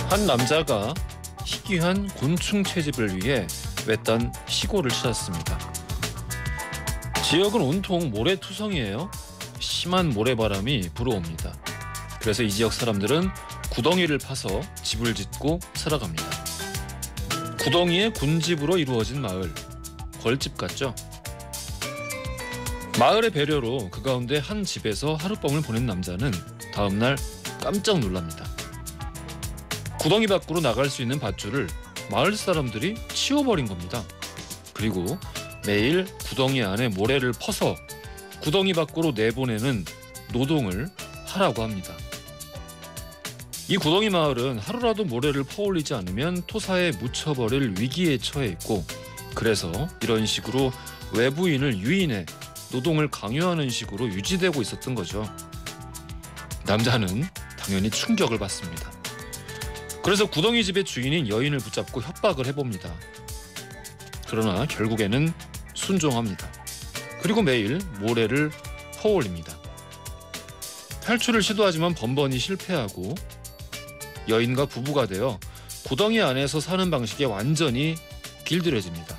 한 남자가 희귀한 곤충 채집을 위해 외딴 시골을 찾았습니다. 지역은 온통 모래투성이에요. 심한 모래바람이 불어옵니다. 그래서 이 지역 사람들은 구덩이를 파서 집을 짓고 살아갑니다. 구덩이에 군집으로 이루어진 마을, 벌집 같죠? 마을의 배려로 그 가운데 한 집에서 하룻밤을 보낸 남자는 다음날 깜짝 놀랍니다. 구덩이 밖으로 나갈 수 있는 밧줄을 마을 사람들이 치워버린 겁니다. 그리고 매일 구덩이 안에 모래를 퍼서 구덩이 밖으로 내보내는 노동을 하라고 합니다. 이 구덩이 마을은 하루라도 모래를 퍼올리지 않으면 토사에 묻혀버릴 위기에 처해 있고, 그래서 이런 식으로 외부인을 유인해 노동을 강요하는 식으로 유지되고 있었던 거죠. 남자는 당연히 충격을 받습니다. 그래서 구덩이 집의 주인인 여인을 붙잡고 협박을 해봅니다. 그러나 결국에는 순종합니다. 그리고 매일 모래를 퍼올립니다. 탈출을 시도하지만 번번이 실패하고 여인과 부부가 되어 구덩이 안에서 사는 방식에 완전히 길들여집니다.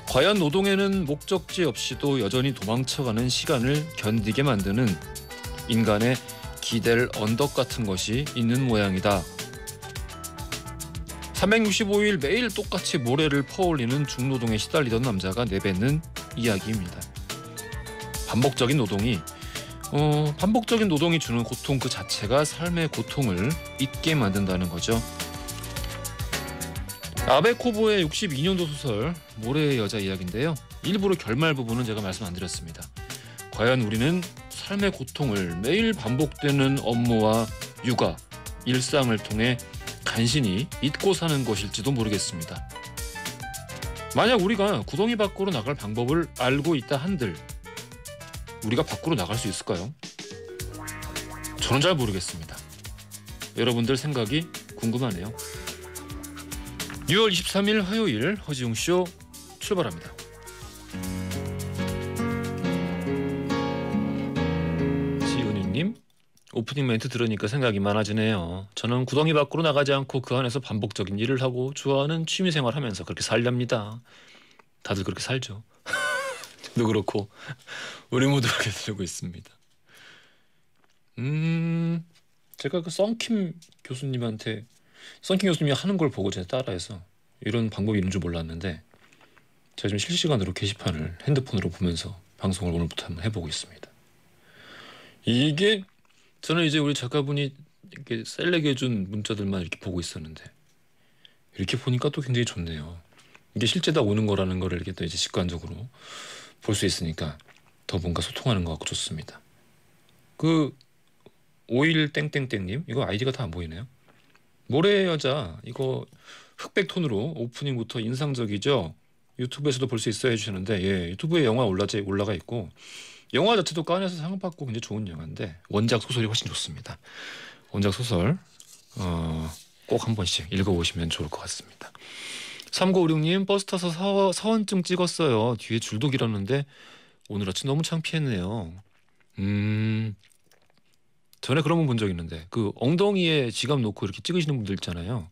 과연 노동에는 목적지 없이도 여전히 도망쳐가는 시간을 견디게 만드는 인간의 기댈 언덕 같은 것이 있는 모양이다. 365일 매일 똑같이 모래를 퍼올리는 중노동에 시달리던 남자가 내뱉는 이야기입니다. 반복적인 노동이 주는 고통 그 자체가 삶의 고통을 잊게 만든다는 거죠. 아베 코보의 62년도 소설 모래의 여자 이야기인데요. 일부러 결말 부분은 제가 말씀 안 드렸습니다. 과연 우리는 삶의 고통을 매일 반복되는 업무와 육아, 일상을 통해 간신히 잊고 사는 것일지도 모르겠습니다. 만약 우리가 구덩이 밖으로 나갈 방법을 알고 있다 한들 우리가 밖으로 나갈 수 있을까요? 저는 잘 모르겠습니다. 여러분들 생각이 궁금하네요. 6월 23일 화요일 허지웅쇼 출발합니다. 지은희님, 오프닝 멘트 들으니까 생각이 많아지네요. 저는 구덩이 밖으로 나가지 않고 그 안에서 반복적인 일을 하고 좋아하는 취미생활 하면서 그렇게 살렵니다. 다들 그렇게 살죠. 저도 그렇고 우리 모두 그렇게 살고 있습니다. 제가 그 썬킴 교수님이 하는 걸 보고 제가 따라해서 이런 방법이 있는 줄 몰랐는데 제가 지금 실시간으로 게시판을 핸드폰으로 보면서 방송을 오늘부터 한번 해보고 있습니다. 이게 저는 이제 우리 작가분이 이렇게 셀렉해준 문자들만 이렇게 보고 있었는데 이렇게 보니까 또 굉장히 좋네요. 이게 실제 다 오는 거라는 거를 이렇게 또 이제 직관적으로 볼 수 있으니까 더 뭔가 소통하는 것 같고 좋습니다. 그 51땡땡땡님 이거 아이디가 다 안 보이네요. 모래의 여자 이거 흑백 톤으로 오프닝부터 인상적이죠. 유튜브에서도 볼 수 있어야 해주시는데 유튜브에 영화 올라가 있고 영화 자체도 칸에서 상을 받고 굉장히 좋은 영화인데 원작 소설이 훨씬 좋습니다. 원작 소설 꼭 한 번씩 읽어보시면 좋을 것 같습니다. 3956님 버스 타서 사원증 찍었어요. 뒤에 줄도 길었는데 오늘 아침 너무 창피했네요. 전에 그런 분 본 적 있는데 그 엉덩이에 지갑 놓고 이렇게 찍으시는 분들 있잖아요.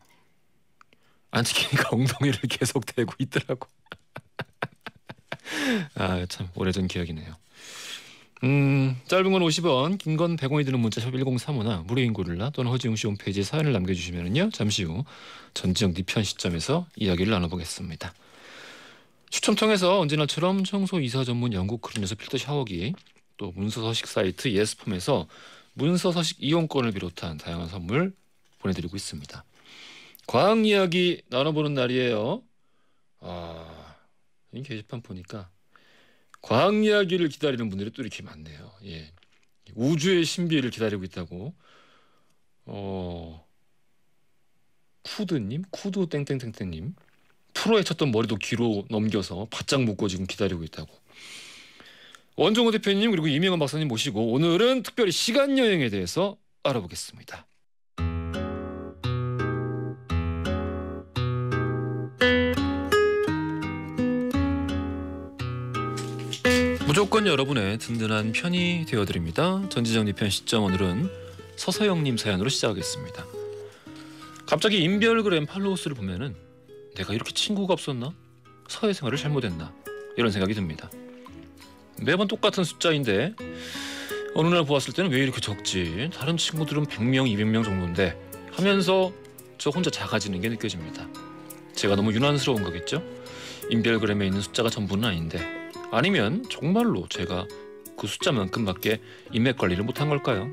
안 찍히니까 엉덩이를 계속 대고 있더라고. 아 참 오래전 기억이네요. 짧은 건 50원, 긴 건 100원이 드는 문자 샵 1035나 무료인 고릴라 또는 허지웅씨 홈페이지에 사연을 남겨주시면요 잠시 후 전지적 니편 시점에서 이야기를 나눠보겠습니다. 추첨 통해서 언제나처럼 청소 이사 전문 영국 크린에서 필터 샤워기, 또 문서 서식 사이트 예스폼에서 문서 서식 이용권을 비롯한 다양한 선물 보내드리고 있습니다. 과학 이야기 나눠보는 날이에요. 이 게시판 보니까 과학 이야기를 기다리는 분들이 또 이렇게 많네요. 예. 우주의 신비를 기다리고 있다고. 쿠드 땡땡땡땡님. 프로에 쳤던 머리도 귀로 넘겨서 바짝 묶고 지금 기다리고 있다고. 원종호 대표님 그리고 이명환 박사님 모시고 오늘은 특별히 시간 여행에 대해서 알아보겠습니다. 무조건 여러분의 든든한 편이 되어드립니다. 전지적 니편 시점 오늘은 서서영님 사연으로 시작하겠습니다. 갑자기 인별그램 팔로워 수를 보면은 내가 이렇게 친구가 없었나? 사회생활을 잘못했나? 이런 생각이 듭니다. 매번 똑같은 숫자인데 어느 날 보았을 때는 왜 이렇게 적지? 다른 친구들은 100명, 200명 정도인데 하면서 저 혼자 작아지는 게 느껴집니다. 제가 너무 유난스러운 거겠죠? 인별그램에 있는 숫자가 전부는 아닌데 아니면 정말로 제가 그 숫자만큼밖에 인맥 관리를 못한 걸까요?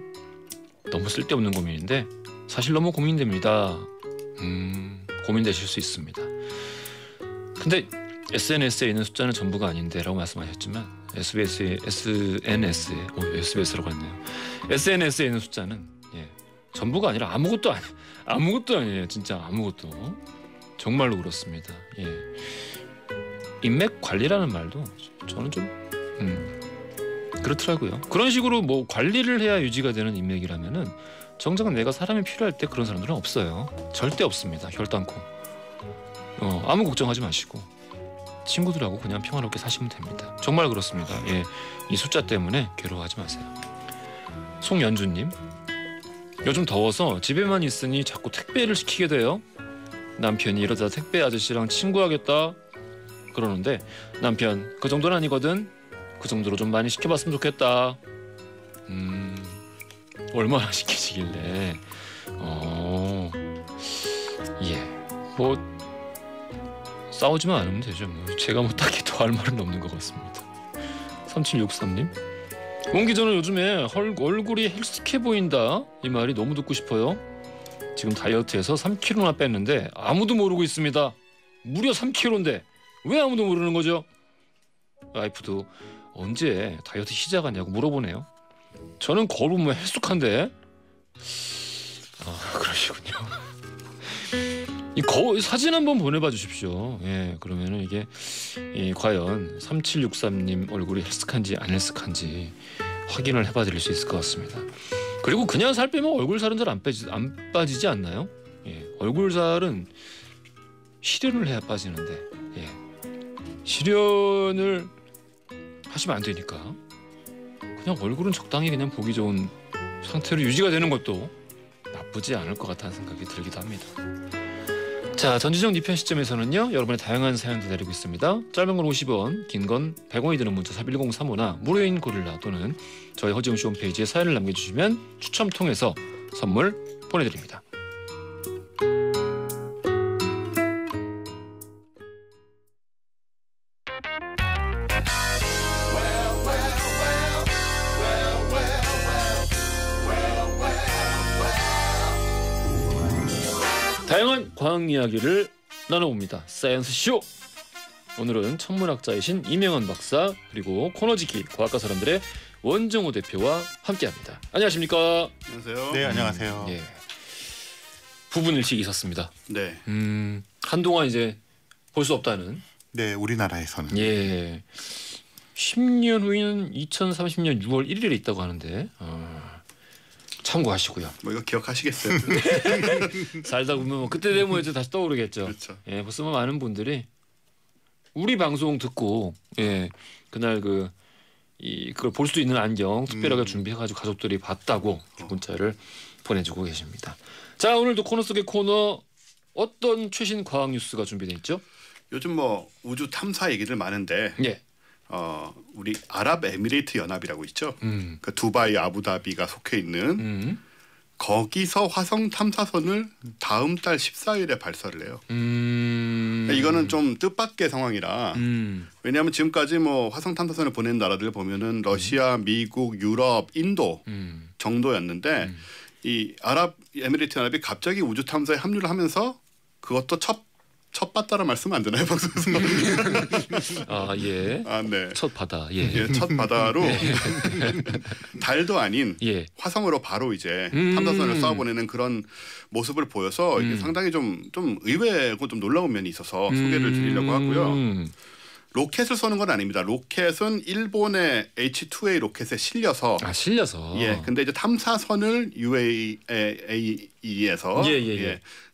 너무 쓸데없는 고민인데 사실 너무 고민됩니다. 고민되실 수 있습니다. 근데 SNS에 있는 숫자는 전부가 아닌데 라고 말씀하셨지만 SNS라고 했네요. SNS에 있는 숫자는 전부가 아니라 아무것도 아니에요. 진짜 아무것도. 정말로 그렇습니다. 인맥 관리라는 말도 저는 좀 그렇더라고요. 그런 식으로 뭐 관리를 해야 유지가 되는 인맥이라면은 정작 내가 사람이 필요할 때 그런 사람들은 없어요. 절대 없습니다. 결단코. 아무 걱정하지 마시고 친구들하고 그냥 평화롭게 사시면 됩니다. 정말 그렇습니다. 이 숫자 때문에 괴로워하지 마세요. 송연주님, 요즘 더워서 집에만 있으니 자꾸 택배를 시키게 돼요. 남편이 이러다 택배 아저씨랑 친구하겠다 그러는데 남편 그 정도는 아니거든. 그 정도로 좀 많이 시켜봤으면 좋겠다. 얼마나 시키시길래? 뭐 싸우지만 않으면 되죠. 뭐 제가 뭐 딱히 더 할 말은 없는 것 같습니다. 3763님, 온 기자는 요즘에 얼굴이 헬스케 보인다 이 말이 너무 듣고 싶어요. 지금 다이어트해서 3kg나 뺐는데 아무도 모르고 있습니다. 무려 3kg인데 왜 아무도 모르는 거죠? 와이프도 언제 다이어트 시작하냐고 물어보네요. 저는 거의 뭐 헬쑥한데. 그러시군요. 이 사진 한번 보내봐 주십시오. 그러면은 이게 과연 3763님 얼굴이 헬스한지 안 헬스한지 확인을 해봐 드릴 수 있을 것 같습니다. 그리고 그냥 살 빼면 얼굴 살은 잘 안 빠지지 않나요? 얼굴 살은 실현을 해야 빠지는데 실현을 하시면 안 되니까 그냥 얼굴은 적당히 그냥 보기 좋은 상태로 유지가 되는 것도 나쁘지 않을 것 같다는 생각이 들기도 합니다. 자, 전지적 니편 시점에서는요 여러분의 다양한 사연 기다리고 있습니다. 짧은 건 50원, 긴 건 100원이 드는 문자 샵 1035나 무료인 고릴라 또는 저희 허지웅씨 홈페이지에 사연을 남겨주시면 추첨 통해서 선물 보내드립니다. 다양한 과학 이야기를 나눠봅니다. 사이언스 쇼. 오늘은 천문학자이신 이명헌 박사 그리고 코너지기 과학과 사람들의 원정호 대표와 함께합니다. 안녕하십니까? 안녕하세요. 네, 안녕하세요. 부분 일식이 있었습니다. 네. 한동안 이제 볼 수 없다는. 네, 우리나라에서는. 10년 후에는 2030년 6월 1일에 있다고 하는데 참고하시고요. 뭐 이거 기억하시겠어요? 살다 보면 뭐 그때 되면 이제 다시 떠오르겠죠. 그렇죠. 벌써 많은 분들이 우리 방송 듣고 그날 그걸 볼 수 있는 안경 특별하게 준비해가지고 가족들이 봤다고 문자를 보내주고 계십니다. 자, 오늘도 코너 속의 코너 어떤 최신 과학 뉴스가 준비되어 있죠? 요즘 뭐 우주 탐사 얘기들 많은데 우리 아랍에미레이트 연합이라고 있죠. 그 두바이, 아부다비가 속해 있는 거기서 화성 탐사선을 다음 달 14일에 발사를 해요. 이거는 좀 뜻밖의 상황이라. 왜냐하면 지금까지 뭐 화성 탐사선을 보낸 나라들 보면은 러시아, 미국, 유럽, 인도 정도였는데 이 아랍에미레이트 연합이 갑자기 우주 탐사에 합류를 하면서 그것도 첫 바다라 말씀은 안 되나요, 방송에서? 네. 첫 바다. 첫 바다로 달도 아닌 화성으로 바로 이제 탐사선을 쏴보내는 그런 모습을 보여서 이게 상당히 좀 의외고 좀 놀라운 면이 있어서 소개를 드리려고 하고요. 로켓을 쏘는 건 아닙니다. 로켓은 일본의 H2A 로켓에 실려서. 근데 이제 탐사선을 UAE에서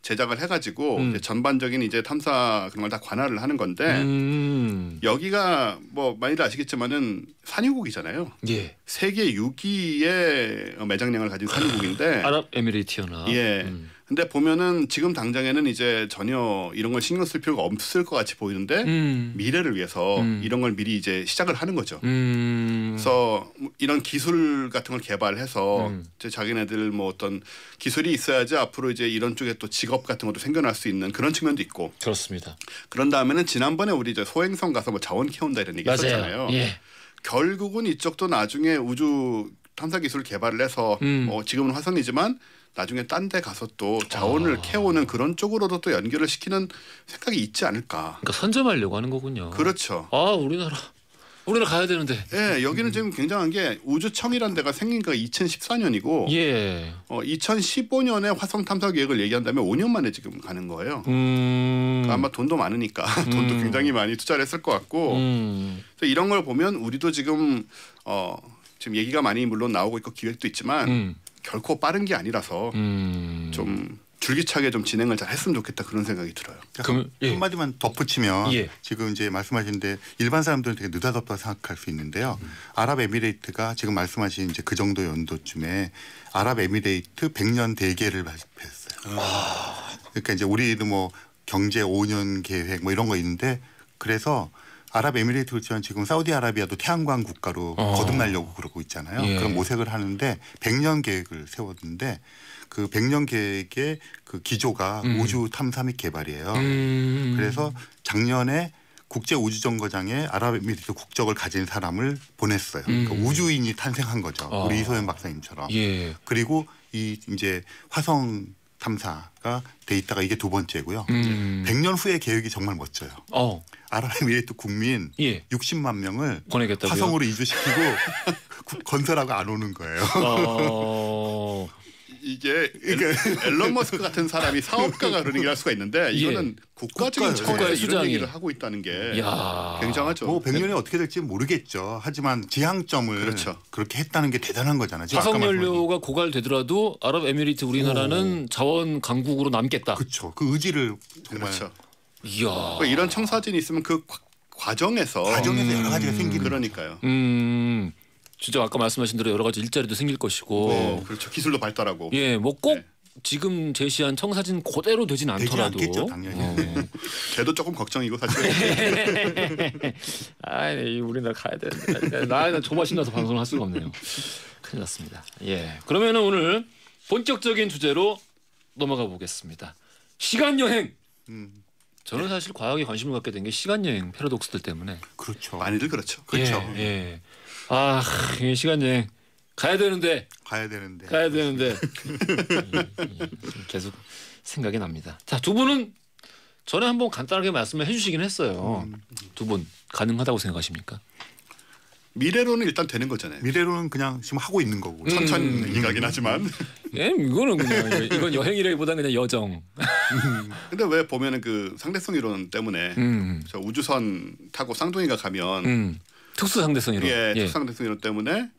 제작을 해가지고 이제 전반적인 이제 탐사 그런 걸 다 관할을 하는 건데 여기가 뭐 많이들 아시겠지만은 산유국이잖아요. 세계 6위의 매장량을 가진 산유국인데. 아랍에미레이트 연합. 근데 근데 보면은 지금 당장에는 이제 전혀 이런 걸 신경 쓸 필요가 없을 것 같이 보이는데 미래를 위해서 이런 걸 미리 이제 시작을 하는 거죠. 그래서 이런 기술 같은 걸 개발해서 이제 자기네들 뭐 어떤 기술이 있어야지 앞으로 이제 이런 쪽에 또 직업 같은 것도 생겨날 수 있는 그런 측면도 있고. 그렇습니다. 그런 다음에는 지난번에 우리 이제 소행성 가서 뭐 자원 캐온다 이런 얘기 했었잖아요. 예. 결국은 이쪽도 나중에 우주 탐사 기술을 개발을 해서 지금은 화성이지만 나중에 딴 데 가서 또 자원을 캐오는 그런 쪽으로도 또 연결을 시키는 생각이 있지 않을까. 그러니까 선점하려고 하는 거군요. 그렇죠. 우리나라 가야 되는데. 예, 여기는 지금 굉장한 게 우주청이라는 데가 생긴 게 2014년이고 2015년에 화성 탐사 계획을 얘기한다면 5년 만에 지금 가는 거예요. 그러니까 아마 돈도 많으니까 돈도 굉장히 많이 투자를 했을 것 같고 그래서 이런 걸 보면 우리도 지금 지금 얘기가 많이 물론 나오고 있고 기획도 있지만 결코 빠른 게 아니라서 좀 줄기차게 좀 진행을 잘 했으면 좋겠다 그런 생각이 들어요. 그럼 한마디만 덧붙이면 지금 이제 말씀하신데 일반 사람들은 되게 느닷없다고 생각할 수 있는데요. 아랍에미레이트가 지금 말씀하신 이제 그 정도 연도쯤에 아랍에미레이트 100년 대계를 발표했어요. 그러니까 이제 우리도 뭐 경제 5년 계획 뭐 이런 거 있는데 그래서 아랍에미레이트 그렇지만 지금 사우디아라비아도 태양광 국가로 거듭나려고 그러고 있잖아요. 그런 모색을 하는데 100년 계획을 세웠는데 그 100년 계획의 그 기조가 우주 탐사 및 개발이에요. 그래서 작년에 국제우주정거장에 아랍에미리트 국적을 가진 사람을 보냈어요. 그러니까 우주인이 탄생한 거죠. 우리 이소연 박사님처럼. 그리고 이 이제 화성 탐사가 돼 있다가 이게 두 번째고요. 100년 후의 계획이 정말 멋져요. 아랍에미리트 국민 60만 명을 보내겠다고요? 화성으로 이주시키고 건설하고 안 오는 거예요. 이게 앨런 머스크 같은 사람이 사업가가 그런 얘기를 할 수가 있는데 이거는 국가적인 차원에서 이런 얘기를 하고 있다는 게 굉장하죠. 뭐 100년이 어떻게 될지 모르겠죠. 하지만 지향점을 그렇게 했다는 게 대단한 거잖아요. 화석 연료가 고갈되더라도 아랍에미리트 우리나라는 자원 강국으로 남겠다. 그렇죠. 그 의지를 정말. 그렇죠. 이야. 이런 청사진이 있으면 그 과정에서 여러 가지가 생기는 그러니까요. 진짜 아까 말씀하신 대로 여러 가지 일자리도 생길 것이고. 그렇죠. 기술도 발달하고. 뭐 꼭 지금 제시한 청사진 그대로 되진 않더라도. 되지 않겠죠, 당연히. 걔도 조금 걱정이고 사실. 우리나라 가야 되는데. 나 조마심 나서 방송을 할 수가 없네요. 큰일 났습니다. 그러면은 오늘 본격적인 주제로 넘어가 보겠습니다. 시간 여행. 저는 사실 과학에 관심을 갖게 된 게 시간 여행 패러독스들 때문에. 그렇죠. 많이들 그렇죠. 그렇죠. 시간 여행 가야 되는데 계속 생각이 납니다. 자, 두 분은 전에 한번 간단하게 말씀을 해주시긴 했어요. 두 분 가능하다고 생각하십니까? 미래로는 일단 되는 거잖아요. 미래로는 그냥 지금 하고 있는 거고 천천히 가긴 하지만. 이거는 그냥 이건 여행이라기보다는 그냥 여정. 근데 왜 보면은 그 상대성 이론 때문에 저 우주선 타고 쌍둥이가 가면. 특수 상대성 이론. 특수 상대성 이론 때문에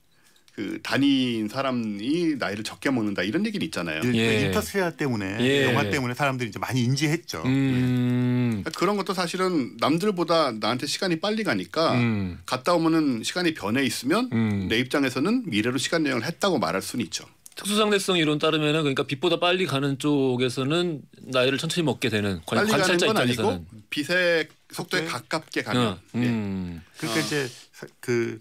그 다닌 사람이 나이를 적게 먹는다 이런 얘기는 있잖아요. 인터스텔라 때문에 영화 때문에 사람들이 이제 많이 인지했죠. 그런 것도 사실은 남들보다 나한테 시간이 빨리 가니까 갔다 오면은 시간이 변해 있으면 내 입장에서는 미래로 시간 여행을 했다고 말할 수는 있죠. 특수상대성 이론 따르면은 그러니까 빛보다 빨리 가는 쪽에서는 나이를 천천히 먹게 되는 빨리 가는 건 입장에서는. 아니고 빛의 속도에 가깝게 가면. 그러니까 이제 그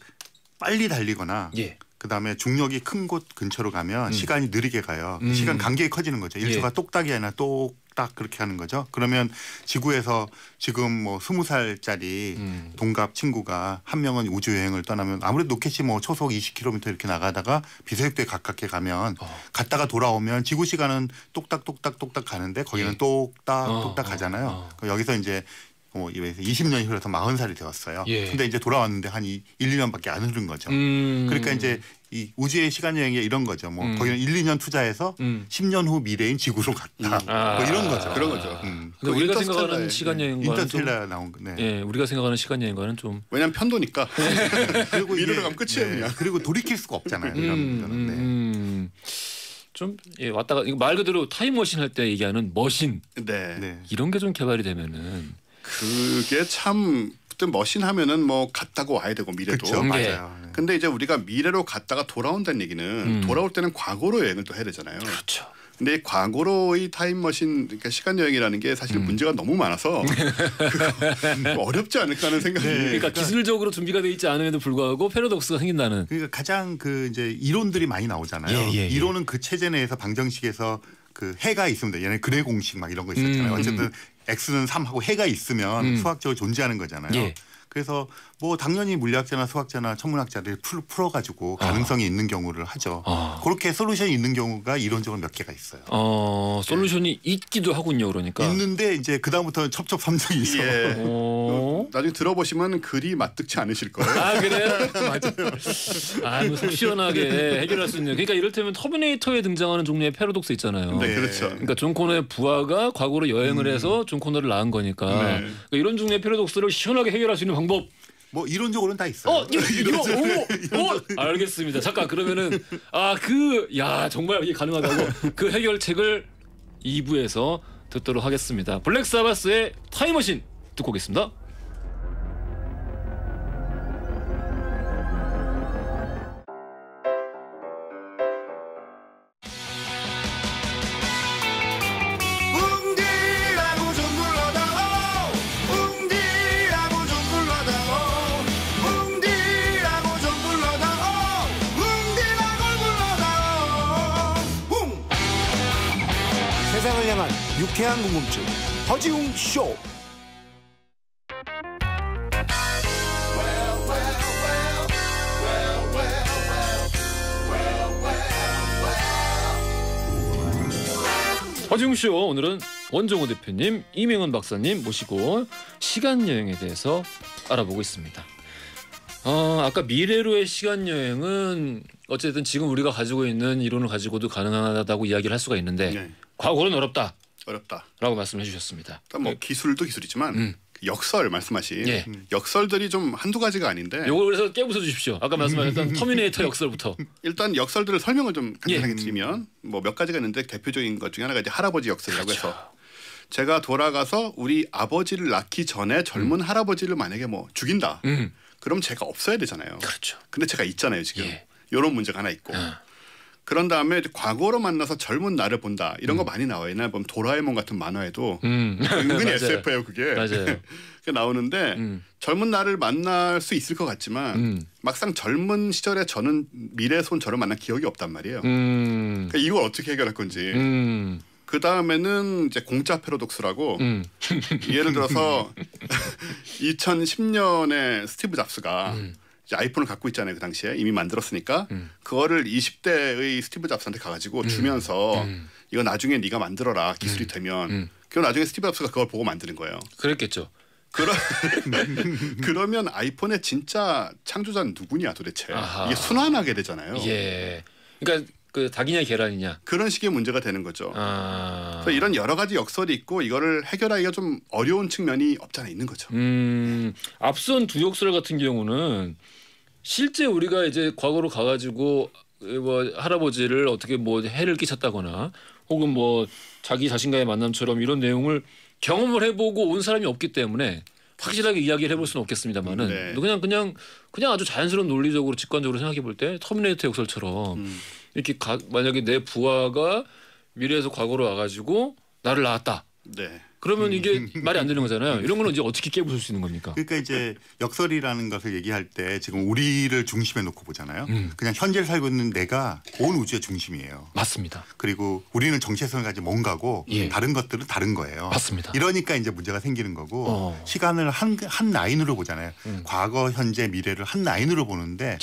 빨리 달리거나 그다음에 중력이 큰 곳 근처로 가면 시간이 느리게 가요. 시간 간격이 커지는 거죠. 1초가 똑딱이 아니라 똑딱 그렇게 하는 거죠. 그러면 지구에서 지금 뭐 20살짜리 동갑 친구가 한 명은 우주 여행을 떠나면 아무래도 로켓이 뭐 초속 20km 이렇게 나가다가 빛의 속도에 가깝게 가면 갔다가 돌아오면 지구 시간은 똑딱 가는데 거기는 똑딱 가잖아요. 여기서 이제 20년이 흘러서 40살이 되었어요. 근데 이제 돌아왔는데 한 1, 2년밖에 안 흐른 거죠. 그러니까 이제 이 우주의 시간 여행이 이런 거죠. 뭐 거기는 1, 2년 투자해서 10년 후 미래인 지구로 갔다. 뭐 이런 거죠. 그런 거죠. 근데 우리가 생각하는 시간 여행과는 인터스텔라 나온 거. 우리가 생각하는 시간 여행과는 좀. 왜냐면 편도니까. 그리고 미래로 가면 끝이에요. 그리고 돌이킬 수가 없잖아요. 좀 왔다가 이거 말 그대로 타임머신 할 때 얘기하는 머신. 이런 게 좀 개발이 되면은. 그게 참 그때 머신 하면은 뭐 갔다고 와야 되고 미래도. 그쵸, 맞아요. 근데 이제 우리가 미래로 갔다가 돌아온다는 얘기는 돌아올 때는 과거로 여행을 또 해야 되잖아요. 그렇죠. 근데 과거로의 타임머신 그러니까 시간 여행이라는 게 사실 문제가 너무 많아서 어렵지 않을까 하는 생각이. 그러니까 기술적으로 준비가 돼 있지 않음에도 불구하고 패러독스가 생긴다는. 그러니까 가장 그 이제 이론들이 많이 나오잖아요. 이론은 그 체제 내에서 방정식에서 그 해가 있습니다. 얘네 근해 공식 막 이런 거 있었잖아요. 어쨌든 x는 3하고 해가 있으면 수학적으로 존재하는 거잖아요. 그래서 뭐 당연히 물리학자나 수학자나 천문학자들이 풀어가지고 가능성이 있는 경우를 하죠. 그렇게 솔루션이 있는 경우가 이론적으로 몇 개가 있어요. 솔루션이 있기도 하군요. 그러니까. 있는데 이제 그 다음부터는 첩첩산중이 있어. 나중에 들어보시면 글이 맞득치 않으실 거예요. 아 그래요? 맞아요. 뭐 속 시원하게 해결할 수 있는. 그러니까 이를테면 터미네이터에 등장하는 종류의 패러독스 있잖아요. 네, 그렇죠. 그러니까 존 코너의 부하가 과거로 여행을 해서 존 코너를 낳은 거니까. 그러니까 이런 종류의 패러독스를 시원하게 해결할 수 있는 방법. 뭐 이론적으로는 다 있어요. 알겠습니다. 잠깐 그러면은 정말 이게 가능하다고 그 해결책을 2부에서 듣도록 하겠습니다. 블랙 사바스의 타임머신 듣고 오겠습니다. 세상을 향한 유쾌한 궁금증 허지웅 쇼. 허지웅 쇼 오늘은 원종호 대표님, 이명은 박사님 모시고 시간 여행에 대해서 알아보고 있습니다. 아까 미래로의 시간 여행은 어쨌든 지금 우리가 가지고 있는 이론을 가지고도 가능하다고 이야기를 할 수가 있는데 과거는 어렵다라고 말씀해 주셨습니다. 일단 뭐 기술도 기술이지만 역설 말씀하신 역설들이 좀 한두 가지가 아닌데 요걸 그래서 깨부숴 주십시오. 아까 말씀하셨던 터미네이터 역설부터. 일단 역설들을 설명을 좀 간단하게 드리면 뭐 몇 가지가 있는데 대표적인 것 중에 하나가 이제 할아버지 역설이라고 해서 제가 돌아가서 우리 아버지를 낳기 전에 젊은 할아버지를 만약에 뭐 죽인다. 그럼 제가 없어야 되잖아요. 그렇죠. 근데 제가 있잖아요 지금. 이런 문제가 하나 있고. 그런 다음에 과거로 만나서 젊은 나를 본다. 이런 거 많이 나와요. 옛날 보면 도라에몽 같은 만화에도 은근히 SF예요 그게. 맞아요. 나오는데 젊은 나를 만날 수 있을 것 같지만 막상 젊은 시절에 저는 미래의 손 저를 만난 기억이 없단 말이에요. 그러니까 이걸 어떻게 해결할 건지. 그 다음에는 이제 공짜 패러독스라고 예를 들어서 2010년에 스티브 잡스가 이제 아이폰을 갖고 있잖아요. 그 당시에 이미 만들었으니까 그거를 20대의 스티브 잡스한테 가가지고 주면서 이거 나중에 네가 만들어라 기술이 되면. 그럼 나중에 스티브 잡스가 그걸 보고 만드는 거예요. 그랬겠죠. 그러면 아이폰의 진짜 창조자는 누구냐 도대체. 이게 순환하게 되잖아요. 그러니까 그 닭이냐 계란이냐 그런 식의 문제가 되는 거죠. 그래서 이런 여러 가지 역설이 있고 이거를 해결하기가 좀 어려운 측면이 없지 않아 있는 거죠. 앞선 두 역설 같은 경우는 실제 우리가 이제 과거로 가가지고 뭐 할아버지를 어떻게 뭐 해를 끼쳤다거나 혹은 뭐 자기 자신과의 만남처럼 이런 내용을 경험을 해보고 온 사람이 없기 때문에 확실하게 이야기를 해볼 수는 없겠습니다만은 그냥 아주 자연스러운 논리적으로 직관적으로 생각해 볼 때 터미네이터 역설처럼 이렇게 만약에 내 부하가 미래에서 과거로 와가지고 나를 낳았다. 그러면 이게 말이 안 되는 거잖아요. 이런 거는 이제 어떻게 깨부술 수 있는 겁니까? 그러니까 이제 역설이라는 것을 얘기할 때 지금 우리를 중심에 놓고 보잖아요. 그냥 현재 살고 있는 내가 온 우주의 중심이에요. 맞습니다. 그리고 우리는 정체성을 가진 뭔가고 다른 것들은 다른 거예요. 맞습니다. 이러니까 이제 문제가 생기는 거고 시간을 한 라인으로 보잖아요. 과거, 현재, 미래를 한 라인으로 보는데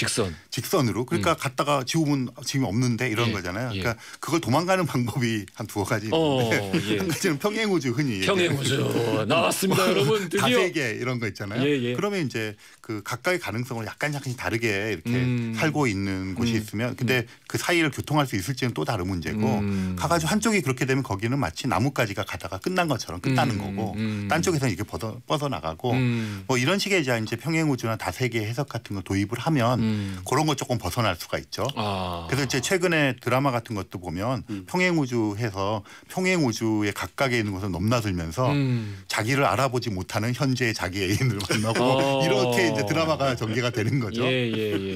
직선으로 그러니까 갔다가 지우면 없는데 이런 거잖아요. 그러니까 그걸 도망가는 방법이 한 두어 가지 있는데 한 가지는 평행우주 흔히 평행우주 나왔습니다, 여러분. 드디어 다세계 이런 거 있잖아요. 그러면 이제 그 각각의 가능성을 약간씩 다르게 이렇게 살고 있는 곳이 있으면 근데 그 사이를 교통할 수 있을지는 또 다른 문제고 가가지고 한쪽이 그렇게 되면 거기는 마치 나뭇가지가 가다가 끝난 것처럼 끝나는 거고 딴 쪽에서는 이렇게 뻗어나가고 뭐 이런 식의 이제 평행우주나 다세계 해석 같은 거 도입을 하면 그런 거 조금 벗어날 수가 있죠. 그래서 이제 최근에 드라마 같은 것도 보면 평행우주 해서 평행우주의 각각에 있는 것을 넘나들면 들면서 자기를 알아보지 못하는 현재의 자기 애인을 만나고 이렇게 이제 드라마가 전개가 되는 거죠.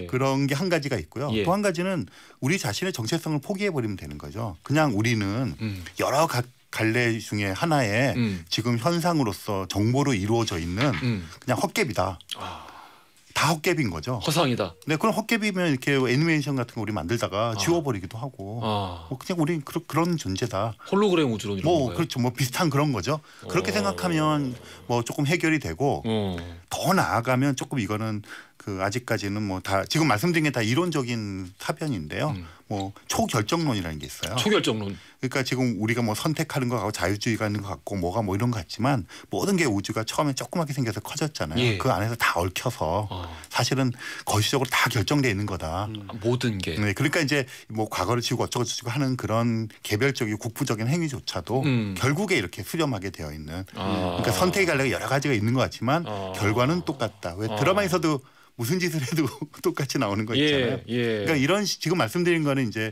그런 게 한 가지가 있고요. 또 한 가지는 우리 자신의 정체성을 포기해버리면 되는 거죠. 그냥 우리는 여러 갈래 중에 하나의 지금 현상으로서 정보로 이루어져 있는 그냥 헛개비다. 다 헛개비인 거죠. 허상이다. 네, 그럼 헛개비면 이렇게 애니메이션 같은 거 우리 만들다가 지워버리기도 하고, 그냥 우리 그런 존재다. 홀로그램 우주론 이런 건가요? 그렇죠. 비슷한 그런 거죠. 그렇게 생각하면 조금 해결이 되고 더 나아가면 조금 이거는 아직까지는 다 지금 말씀드린 게 다 이론적인 사변인데요. 초결정론이라는 게 있어요. 초결정론. 그러니까 지금 우리가 선택하는 거 같고 자유주의가 있는 것 같고 뭐가 이런 것 같지만 모든 게 우주가 처음에 조그맣게 생겨서 커졌잖아요. 그 안에서 다 얽혀서 사실은 거시적으로 다 결정돼 있는 거다. 모든 게. 네, 그러니까 이제 과거를 지우고 어쩌고저쩌고 하는 그런 개별적이고 국부적인 행위조차도 결국에 이렇게 수렴하게 되어 있는. 그러니까 선택의 갈래가 여러 가지가 있는 것 같지만 결과는 똑같다. 왜 드라마에서도 무슨 짓을 해도 똑같이 나오는 거 있잖아요. 그러니까 이런 지금 말씀드린 거는 이제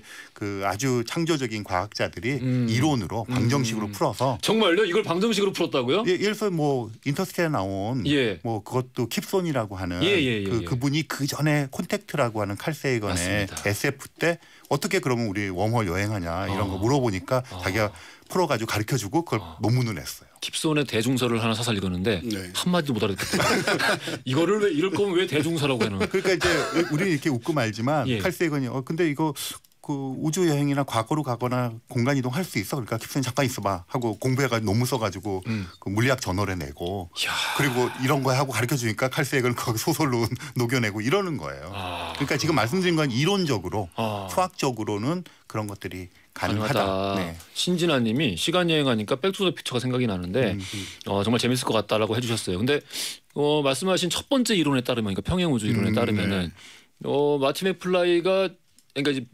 아주 창조적인 과학자들이 이론으로 방정식으로 풀어서 정말요? 이걸 방정식으로 풀었다고요? 예를 들어 인터스텔라 나온 그것도 킵손이라고 하는 그분이 그 전에 콘택트라고 하는 칼 세이건의 SF 때 어떻게 그러면 우리 웜홀 여행하냐 이런 거 물어보니까 자기가 풀어가지고 가르쳐주고 그걸 논문을 냈어요. 킵손의 대중서를 하나 사설 읽었는데 한마디도 못 알아듣겠더라고요. 이거를 왜 이럴 거면 왜 대중서라고 해놓은. 그러니까 이제 우리는 이렇게 웃고 말지만 칼 세이건이 근데 이거 우주 여행이나 과거로 가거나 공간 이동할 수 있어. 그러니까 킵손이 잠깐 있어봐 하고 공부해가지고 논문 써가지고 물리학 저널에 내고 그리고 이런 거 하고 가르쳐주니까 칼 세이건을 거기 소설로 녹여내고 이러는 거예요. 그러니까 지금 말씀드린 건 이론적으로 수학적으로는 그런 것들이 가능하다. 네. 신진아님이 시간 여행하니까 백투더퓨처가 생각이 나는데 정말 재밌을 것 같다라고 해주셨어요. 근데 말씀하신 첫 번째 이론에 따르면, 그러니까 평행 우주 이론에 따르면은 마티 맥플라이가 그러니까 이제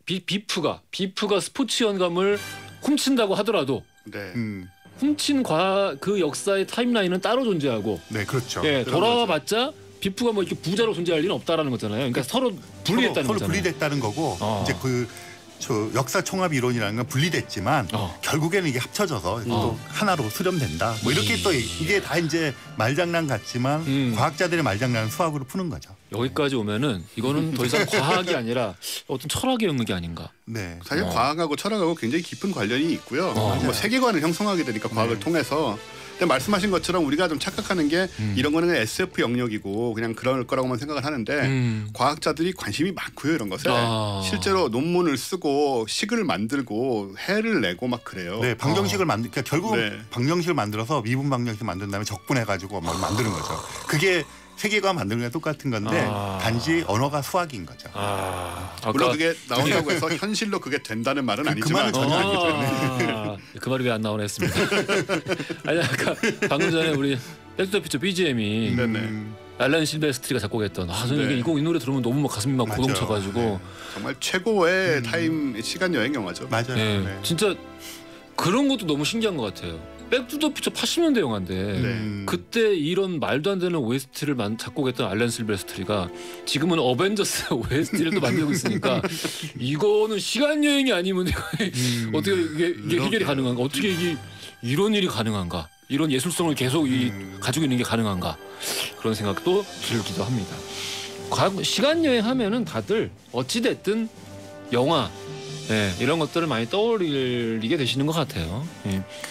비프가 스포츠 연감을 훔친다고 하더라도 훔친 그 역사의 타임라인은 따로 존재하고, 네, 그렇죠. 돌아와봤자 비프가 이렇게 부자로 존재할 리는 없다라는 거잖아요. 그러니까 서로 분리됐다는 거잖아요. 서로 분리됐다는 거고 이제 역사 총합 이론이라는 건 분리됐지만 결국에는 이게 합쳐져서 또 하나로 수렴된다. 이렇게 또 이게 다 이제 말장난 같지만 과학자들의 말장난은 수학으로 푸는 거죠. 여기까지 오면은 이거는 더 이상 과학이 아니라 어떤 철학이 있는 게 아닌가. 네, 사실 과학하고 철학하고 굉장히 깊은 관련이 있고요. 세계관을 형성하게 되니까 과학을 통해서. 근데 말씀하신 것처럼 우리가 좀 착각하는 게 이런 거는 SF 영역이고 그냥 그럴 거라고만 생각을 하는데 과학자들이 관심이 많고요. 이런 것에 실제로 논문을 쓰고 식을 만들고 해를 내고 막 그래요. 네, 방정식을 그러니까 결국 방정식을 만들어서 미분 방정식을 만든 다음에 적분해가지고 막 만드는 거죠. 그게 세계관 만드는 게 똑같은 건데 단지 언어가 수학인 거죠. 물론 그게 나온다고 해서 현실로 그게 된다는 말은 아니지만 그 말은 전혀 아니죠. 그 말이 왜 안 나오나 했습니다. 아니 아까 방금 전에 우리 백투더퓨처 BGM이 알란 실베스트리가 작곡했던 저는 이 노래 들으면 너무 막 가슴이 막 고동쳐가지고 정말 최고의 타임 시간 여행 영화죠. 맞아요. 진짜 그런 것도 너무 신기한 것 같아요. 백투더퓨처 80년대 영화인데 그때 이런 말도 안 되는 OST를 작곡했던 알란 실베스트리가 지금은 어벤져스 OST를 또 만들고 있으니까 이거는 시간 여행이 아니면 어떻게 이게 해결이 가능한가? 어떻게 이런 일이 가능한가? 이런 예술성을 계속 가지고 있는 게 가능한가? 그런 생각도 들기도 합니다. 시간 여행하면은 다들 어찌 됐든 영화 이런 것들을 많이 떠올리게 되시는 것 같아요.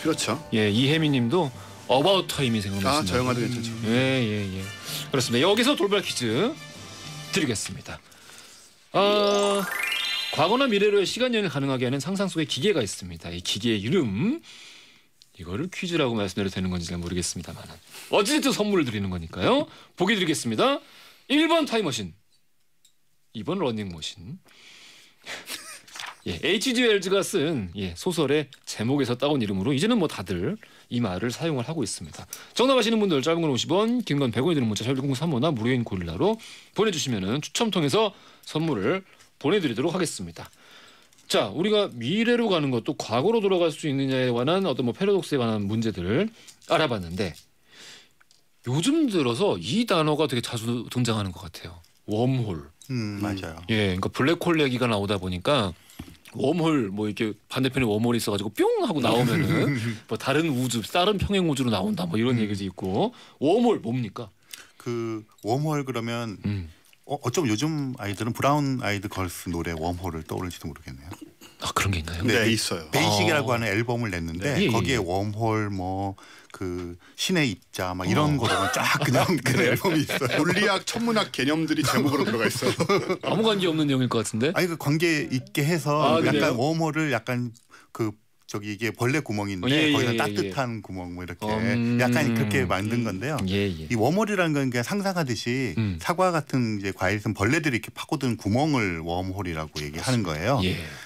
그렇죠. 이혜미님도 어바웃 타임이 생각났습니다. 저 영화도 괜찮죠. 그렇습니다. 여기서 돌발 퀴즈 드리겠습니다. 과거나 미래로의 시간 여행을 가능하게 하는 상상 속의 기계가 있습니다. 이 기계의 이름, 이거를 퀴즈라고 말씀드려도 되는 건지 잘 모르겠습니다만 어찌됐든 선물을 드리는 거니까요. 보기 드리겠습니다. 1번 타임머신, 2번 러닝머신. H.G. 웰즈가 쓴 소설의 제목에서 따온 이름으로 이제는 다들 이 말을 사용을 하고 있습니다. 정답 아시는 분들 짧은 건 50원, 긴 건 100원이 드는 문자 #1035나 무료인 고릴라로 보내주시면 추첨 통해서 선물을 보내드리도록 하겠습니다. 자, 우리가 미래로 가는 것도 과거로 돌아갈 수 있느냐에 관한 어떤 패러독스에 관한 문제들을 알아봤는데 요즘 들어서 이 단어가 되게 자주 등장하는 것 같아요. 웜홀. 맞아요. 그러니까 블랙홀 얘기가 나오다 보니까 웜홀 뭐 이렇게 반대편에 웜홀이 있어가지고 뿅 하고 나오면은 뭐 다른 우주, 다른 평행 우주로 나온다 뭐 이런 얘기도 있고. 웜홀 뭡니까? 그 웜홀 그러면 어쩜 요즘 아이들은 브라운 아이드 걸스 노래 웜홀을 떠올릴지도 모르겠네요. 아 그런 게 있나요? 네, 있어요. 베이식이라고 하는 앨범을 냈는데 네. 거기에 웜홀 뭐 그 신의 입자 막 이런 거로는 쫙 그냥 그 앨범이 있어요. 물리학, 천문학 개념들이 제목으로 들어가 있어요. 아무 관계 없는 내용일 것 같은데. 아니 그 관계 있게 해서 약간 그래요? 웜홀을 약간 그 저기 이게 벌레 구멍인데 거기서 따뜻한 구멍 뭐 이렇게 약간 그렇게 만든 건데요. 이 웜홀이라는 건 그냥 상상하듯이 사과 같은 이제 과일은 벌레들이 이렇게 파고든 구멍을 웜홀이라고 얘기하는 거예요.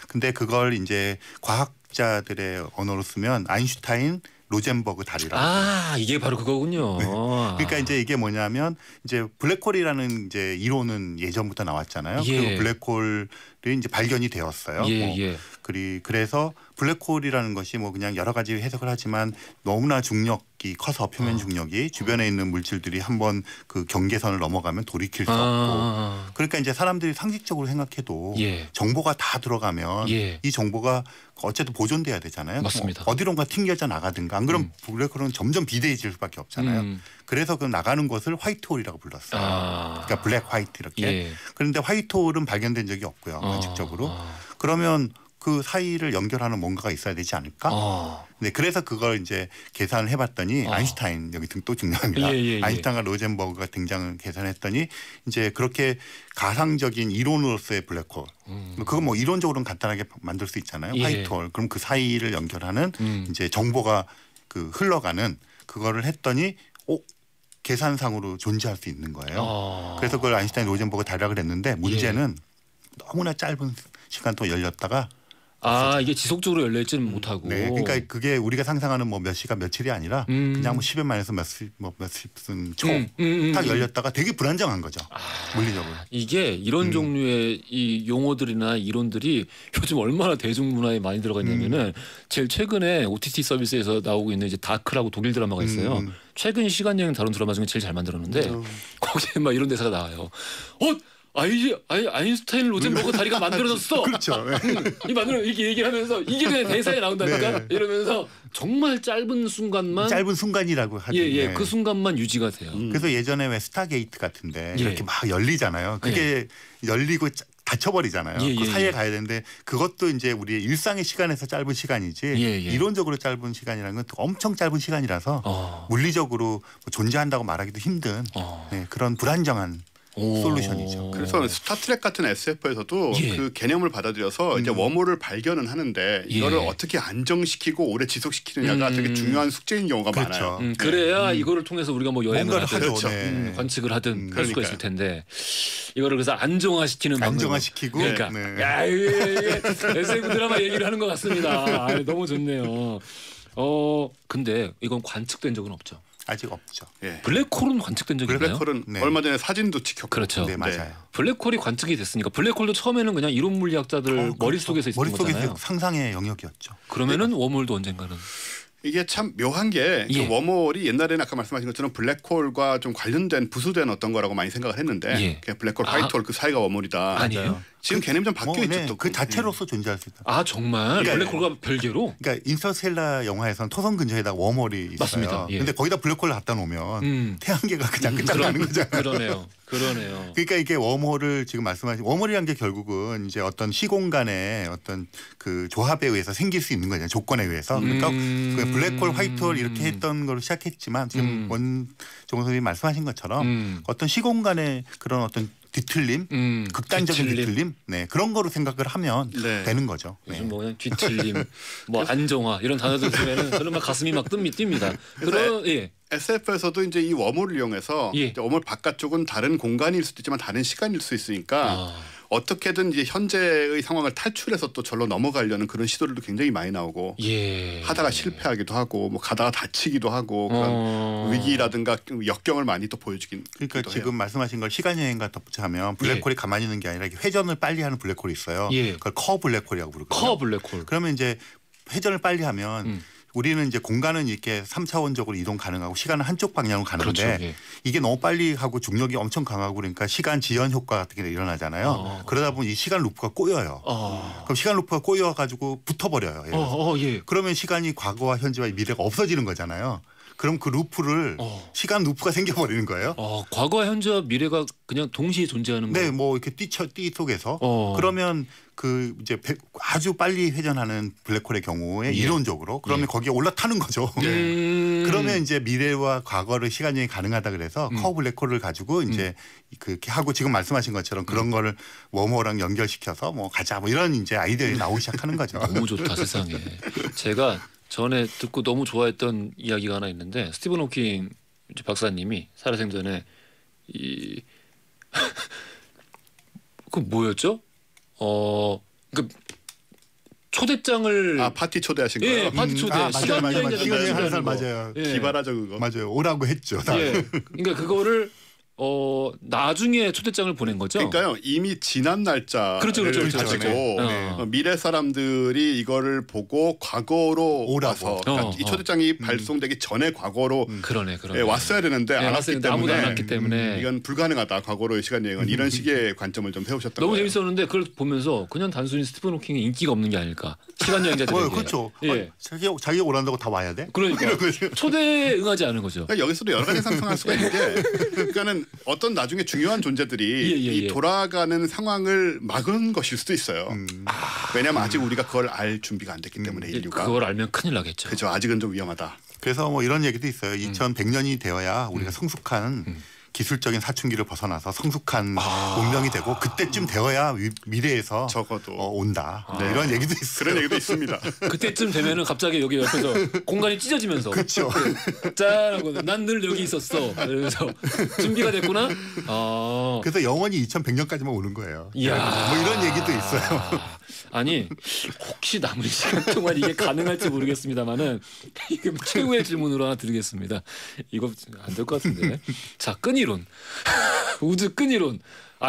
근데 그걸 이제 과학자들의 언어로 쓰면 아인슈타인 로젠버그 다리라고. 아 이게 바로 그거군요. 네. 그러니까 이제 이게 뭐냐면 이제 블랙홀이라는 이제 이론은 예전부터 나왔잖아요. 그리고 블랙홀이 이제 발견이 되었어요. 그래서 블랙홀이라는 것이 뭐 그냥 여러 가지 해석을 하지만 너무나 중력이 커서 표면 중력이 주변에 있는 물질들이 한번 그 경계선을 넘어가면 돌이킬 수 없고. 그러니까 이제 사람들이 상식적으로 생각해도 정보가 다 들어가면 이 정보가 어쨌든 보존돼야 되잖아요. 맞습니다. 뭐 어디론가 튕겨져 나가든가. 안 그러면 블랙홀은 점점 비대해질 수밖에 없잖아요. 그래서 그 나가는 것을 화이트홀이라고 불렀어요. 그러니까 블랙 화이트 이렇게. 그런데 화이트홀은 발견된 적이 없고요. 관측적으로. 그러면 그 사이를 연결하는 뭔가가 있어야 되지 않을까? 네, 그래서 그걸 이제 계산을 해봤더니 아인슈타인 여기 또 중요합니다. 아인슈타인과 로젠버그가 등장을 계산했더니 이제 그렇게 가상적인 이론으로서의 블랙홀. 그건 뭐 이론적으로는 간단하게 만들 수 있잖아요. 화이트홀. 그럼 그 사이를 연결하는 이제 정보가 그 흘러가는 그거를 했더니 계산상으로 존재할 수 있는 거예요. 그래서 그걸 아인슈타인 로젠버그 다락을 했는데 문제는 너무나 짧은 시간 동안 열렸다가 이게 지속적으로 열려있지는 못하고. 네, 그러니까 그게 우리가 상상하는 뭐 몇 시간 며칠이 아니라 그냥 뭐 10여 만에서 몇십분 초 딱 열렸다가 되게 불안정한 거죠. 물리적으로. 이게 이런 종류의 이 용어들이나 이론들이 요즘 얼마나 대중문화에 많이 들어가 있냐면은 제일 최근에 OTT 서비스에서 나오고 있는 이제 다크라고 독일 드라마가 있어요. 최근 시간여행 다룬 드라마 중에 제일 잘 만들었는데 거기에 막 이런 대사가 나와요. 아인슈타인 로젠버그 다리가 만들어졌어. 그렇죠. 이 만들어 이렇게 얘기를 하면서 이게 그냥 대사에 나온다니까. 이러면서 정말 짧은 순간이라고 하죠. 그 순간만 유지가 돼요. 그래서 예전에 왜 스타게이트 같은데 이렇게 막 열리잖아요. 그게 열리고 닫혀버리잖아요. 그 사이에 가야 되는데 그것도 이제 우리의 일상의 시간에서 짧은 시간이지 이론적으로 짧은 시간이라는 건 엄청 짧은 시간이라서 물리적으로 뭐 존재한다고 말하기도 힘든 그런 불안정한 솔루션이죠. 그래서 스타트랙 같은 SF에서도 그 개념을 받아들여서 이제 웜홀을 발견은 하는데 이거를 어떻게 안정시키고 오래 지속시키느냐가 되게 중요한 숙제인 경우가 많아요. 그래야 이거를 통해서 우리가 뭐 여행을 하든 관측을 하든 할 수가 있을 텐데 이거를 그래서 안정화시키는 방법. 안정화시키고. 그러니까 이게 SF 드라마 얘기를 하는 것 같습니다. 너무 좋네요. 근데 이건 관측된 적은 없죠. 아직 없죠. 블랙홀은 관측된 적이 있나요? 블랙홀은 얼마 전에 사진도 찍혔고. 그렇죠. 네, 맞아요. 블랙홀이 관측이 됐으니까 블랙홀도 처음에는 그냥 이론 물리학자들 머릿속에서 있었던 거잖아요. 머릿속에서 상상의 영역이었죠. 그러면은 웜홀도 언젠가는. 이게 참 묘한 게 웜홀이 옛날에는 아까 말씀하신 것처럼 블랙홀과 좀 관련된 부수된 어떤 거라고 많이 생각을 했는데 그냥 블랙홀, 화이트홀 그 사이가 웜홀이다. 아니에요. 지금 개념이 좀 바뀌어 있죠. 또 그 자체로서 존재할 수 있다. 정말 블랙홀과 별개로? 그러니까 인터스텔라 영화에서는 토성 근처에다 웜홀이 있어요. 맞습니다. 근데 거기다 블랙홀을 갖다 놓으면 태양계가 그냥 끝장나는 거잖아요. 그러네요. 그러니까 이게 웜홀을 지금 말씀하신 웜홀이란 게 결국은 이제 어떤 시공간의 어떤 그 조합에 의해서 생길 수 있는 거잖아요. 조건에 의해서. 그러니까 그 블랙홀, 화이트홀 이렇게 했던 걸로 시작했지만 지금 원종 선생님이 말씀하신 것처럼 어떤 시공간의 그런 어떤 뒤틀림, 극단적인 뒤틀림, 그런 거로 생각을 하면 되는 거죠. 요즘 뭐 그냥 뒤틀림, 뭐 안정화 이런 단어들 쓰면은 저는 막 가슴이 막 뜹니다. 그런 SF에서도 이제 이 웜홀을 이용해서 이제 웜홀 바깥쪽은 다른 공간일 수도 있지만 다른 시간일 수 있으니까 어떻게든 이제 현재의 상황을 탈출해서 또 절로 넘어가려는 그런 시도들도 굉장히 많이 나오고 하다가 실패하기도 하고 뭐 가다가 다치기도 하고 그런 위기라든가 역경을 많이 또 보여주긴. 그러니까 지금 말씀하신 걸 시간 여행과 덧붙이면 블랙홀이 가만히 있는 게 아니라 회전을 빨리 하는 블랙홀이 있어요. 그걸 커 블랙홀이라고 부르거든요. 커 블랙홀. 그러면 이제 회전을 빨리 하면 우리는 이제 공간은 이렇게 3차원적으로 이동 가능하고 시간은 한쪽 방향으로 가는데 그렇죠. 예. 이게 너무 빨리 하고 중력이 엄청 강하고 그러니까 시간 지연 효과 같은 게 일어나잖아요. 그러다 보면 이 시간 루프가 꼬여요. 그럼 시간 루프가 꼬여 가지고 붙어버려요. 예. 그러면 시간이 과거와 현재와 미래가 없어지는 거잖아요. 그럼 그 루프를 시간 루프가 생겨버리는 거예요. 과거와 현재와 미래가 그냥 동시에 존재하는 거예요. 네, 뭐 이렇게 띠 속에서 그러면 그 이제 아주 빨리 회전하는 블랙홀의 경우에 이론적으로 그러면 거기에 올라타는 거죠. 그러면 이제 미래와 과거를 시간 여행이 가능하다 그래서 커브 블랙홀을 가지고 이제 그렇게 하고 지금 말씀하신 것처럼 그런 거를 웜홀랑 연결시켜서 뭐 가자 뭐 이런 이제 아이디어가 나오기 시작하는 거죠. 너무 좋다 세상에. 제가 전에 듣고 너무 좋아했던 이야기가 하나 있는데 스티븐 호킹 박사님이 살아생전에 그 뭐였죠? 그 초대장을 파티 초대하신 거예요? 예, 파티 초대. 시간 여행자 맞아요. 예. 기발하죠 그거. 맞아요. 오라고 했죠. 예. 그러니까 그거를 나중에 초대장을 보낸 거죠. 그러니까요. 이미 지난 날짜를 가지고 미래 사람들이 이거를 보고 과거로 와서 그러니까 이 초대장이 발송되기 전에 과거로 그러네. 왔어야 되는데 안 왔기 때문에 아무도 안 왔기 때문에 이건 불가능하다. 과거로의 시간 여행은 이런 식의 관점을 좀 세우셨던 너무 거예요. 재밌었는데 그걸 보면서 그냥 단순히 스티븐 호킹의 인기가 없는 게 아닐까. 시간 여행자들에게. 그렇죠. 예. 자기가 원한다고 다 와야 돼? 그러니까 초대에 응하지 않은 거죠. 그러니까 여기서도 여러 가지 상상할 수가 있는 게 그러니까는 어떤 나중에 중요한 존재들이 이 돌아가는 상황을 막은 것일 수도 있어요. 왜냐하면 아직 우리가 그걸 알 준비가 안 됐기 때문에 인류가. 그걸 알면 큰일 나겠죠. 그렇죠. 아직은 좀 위험하다. 그래서 뭐 이런 얘기도 있어요. 2100년이 되어야 우리가 성숙한 기술적인 사춘기를 벗어나서 성숙한 문명이 되고 그때쯤 되어야 미래에서 적어도 온다. 이런 얘기도 있어요. 그런 얘기도 있습니다. 그때쯤 되면은 갑자기 여기 옆에서 공간이 찢어지면서 그렇죠. 짠하고 난 늘 여기 있었어. 그래서 준비가 됐구나. 그래서 영원히 2100년까지만 오는 거예요. 이야. 뭐 이런 얘기도 있어요. 아니 혹시 남은 시간 동안 이게 가능할지 모르겠습니다만은 이게 최후의 질문으로 하나 드리겠습니다. 이거 안 될 것 같은데. 자, 끈이론. 우주 끈이론.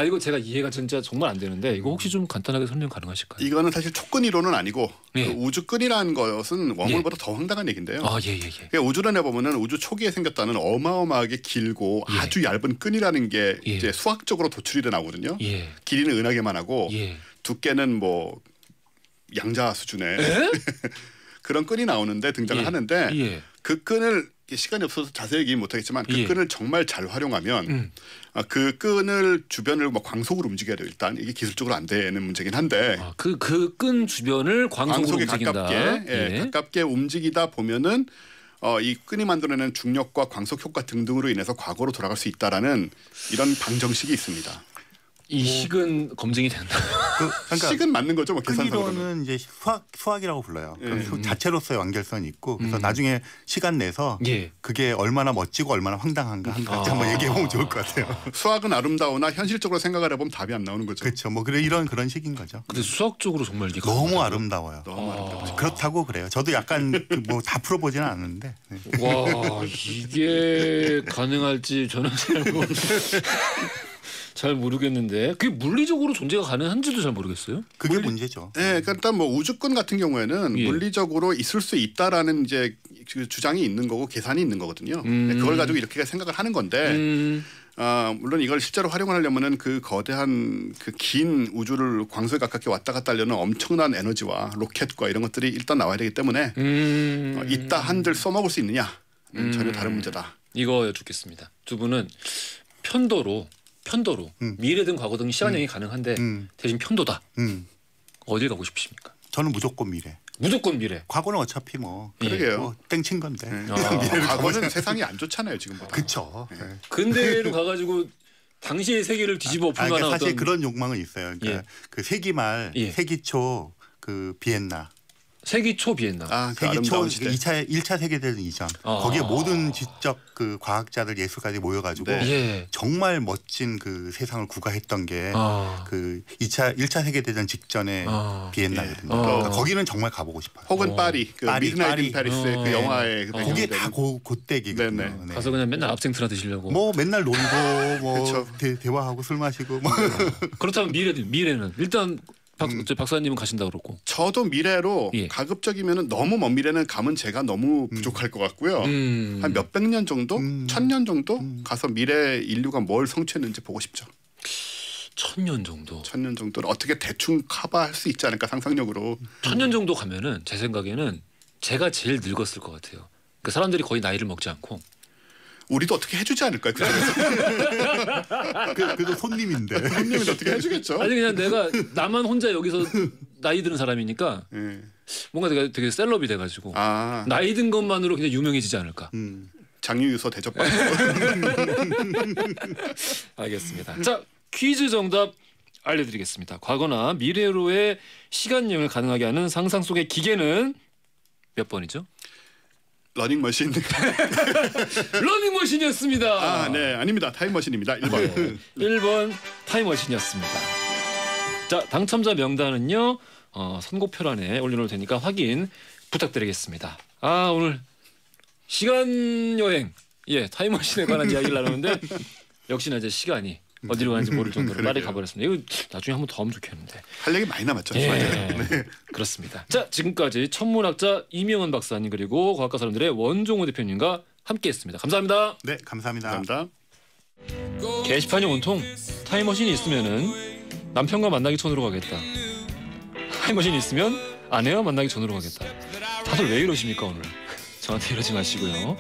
이거 제가 이해가 진짜 정말 안 되는데 이거 혹시 좀 간단하게 설명 가능하실까요? 이거는 사실 촉끈이론은 아니고 그 우주끈이라는 것은 웜홀보다 더 황당한 얘기인데요. 그러니까 우주론에 보면은 우주 초기에 생겼다는 어마어마하게 길고 아주 얇은 끈이라는 게 이제 수학적으로 도출이 돼 나오거든요. 길이는 은하계만 하고 두께는 뭐 양자 수준의 그런 끈이 나오는데 등장을 하는데 그 끈을 시간이 없어서 자세히 얘기 못하겠지만 그 끈을 정말 잘 활용하면 그 끈을 주변을 뭐 광속으로 움직여야 돼요. 일단 이게 기술적으로 안 되는 문제긴 한데 그 끈 주변을 광속으로 움직인다. 가깝게 움직이다 보면은 이 끈이 만들어내는 중력과 광속 효과 등등으로 인해서 과거로 돌아갈 수 있다라는 이런 방정식이 있습니다. 이 식은 검증이 된다. 그러니까 식은 맞는 거죠, 뭐 계산상으로는. 끈이론은 이제 수학이라고 불러요. 자체로서의 완결성이 있고 그래서 나중에 시간 내서 그게 얼마나 멋지고 얼마나 황당한가 한번 얘기해 보면 좋을 것 같아요. 수학은 아름다우나 현실적으로 생각을 해보면 답이 안 나오는 거죠. 그렇죠. 뭐 그런 식인 거죠. 근데 수학적으로 정말 이게 너무 아름다워요. 너무 아름다워요. 그렇다고 그래요. 저도 약간 뭐 다 풀어보지는 않았는데. 와, 이게 가능할지 저는 잘 모르겠는데 그게 물리적으로 존재가 가능한지도 잘 모르겠어요. 그게 문제죠. 네, 그러니까 일단 뭐 우주끈 같은 경우에는 물리적으로 있을 수 있다라는 이제 그 주장이 있는 거고 계산이 있는 거거든요. 그걸 가지고 이렇게 생각을 하는 건데 물론 이걸 실제로 활용을 하려면은 그 거대한 그 긴 우주를 광속에 가깝게 왔다 갔다 하려는 엄청난 에너지와 로켓과 이런 것들이 일단 나와야 되기 때문에 있다 한들 써먹을 수 있느냐 전혀 다른 문제다. 이거 여쭙겠습니다. 두 분은 편도로 미래든 과거든 시간 여행이 가능한데 대신 편도다. 어딜 가고 싶으십니까? 저는 무조건 미래. 무조건 미래. 과거는 어차피 뭐 그러게요. 뭐 땡친 건데. 과거는 세상이 안 좋잖아요 지금보다. 그렇죠. 근대로 가가지고 당시의 세계를 뒤집어 엎을 만한 사실 어떤 그런 욕망은 있어요. 그러니까 그 세기 말 세기 초 그 비엔나. 세기 초 비엔나. 세기 초 1차 세계대전 이전. 거기에 모든 지적 그 과학자들 예술가들이 모여가지고 정말 멋진 그 세상을 구가했던 게 그 1차 세계대전 직전에 비엔나거든요. 그러니까 거기는 정말 가보고 싶어요. 혹은 파리, 그 미드나잇 인 파리스의 그 영화의 그게 다 그때기거든요. 네. 가서 그냥 맨날 압생트나 드시려고. 뭐 맨날 놀고 뭐 대화하고 술 마시고 뭐. 그렇다면 미래는 일단 박사님은 가신다 그러고. 저도 미래로 예. 가급적이면 너무 먼 미래는 가면 제가 너무 부족할 것 같고요. 한 몇백 년 정도, 1000년 정도 가서 미래 인류가 뭘 성취했는지 보고 싶죠. 1000년 정도. 1000년 정도를 어떻게 대충 커버할 수 있지 않을까 상상력으로. 1000년 정도 가면은 제 생각에는 제가 제일 늙었을 것 같아요. 그 사람들이 거의 나이를 먹지 않고. 우리도 어떻게 해주지 않을까요? 그래도 손님인데. 손님은 어떻게 해주겠죠? 아니 그냥 내가 나만 혼자 여기서 나이 드는 사람이니까 뭔가 되게 셀럽이 돼가지고 나이 든 것만으로 그냥 유명해지지 않을까. 장유유서 대접받고. 알겠습니다. 자, 퀴즈 정답 알려드리겠습니다. 과거나 미래로의 시간 여행을 가능하게 하는 상상 속의 기계는 몇 번이죠? 러닝머신. 러닝머신이었습니다. 네, 아닙니다. 타임머신입니다. 1번. 네, 1번 타임머신이었습니다. 자, 당첨자 명단은요 선곡표란에 올려놓을 테니까 확인 부탁드리겠습니다. 오늘 시간 여행, 타임머신에 관한 이야기를 나누는데 역시나 이제 시간이 어디로 가는지 모를 정도로 빨리 가버렸습니다. 이거 나중에 한번 더 하면 좋겠는데. 할 얘기 많이 남았죠. 네. 그렇습니다. 자, 지금까지 천문학자 이명헌 박사님 그리고 과학과 사람들의 원종호 대표님과 함께했습니다. 감사합니다. 네, 감사합니다. 감사합니다. 게시판이 온통 타임머신이 있으면은 남편과 만나기 전으로 가겠다. 타임머신이 있으면 아내와 만나기 전으로 가겠다. 다들 왜 이러십니까 오늘? 저한테 이러지 마시고요.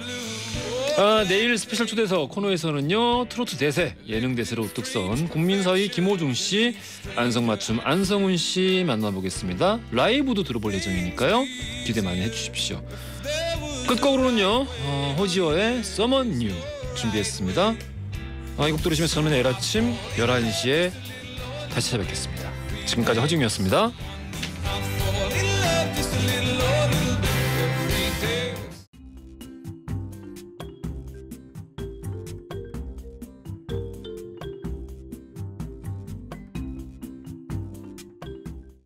내일 스페셜 초대석 코너에서는요 트로트 대세, 예능 대세로 우뚝 선 국민사위 김호중 씨, 안성맞춤 안성훈 씨 만나보겠습니다. 라이브도 들어볼 예정이니까요 기대 많이 해주십시오. 끝곡으로는요 호지어의 Someone New 준비했습니다. 이 곡 들으시면 저는 내일 아침 11시에 다시 찾아뵙겠습니다. 지금까지 허지웅이었습니다.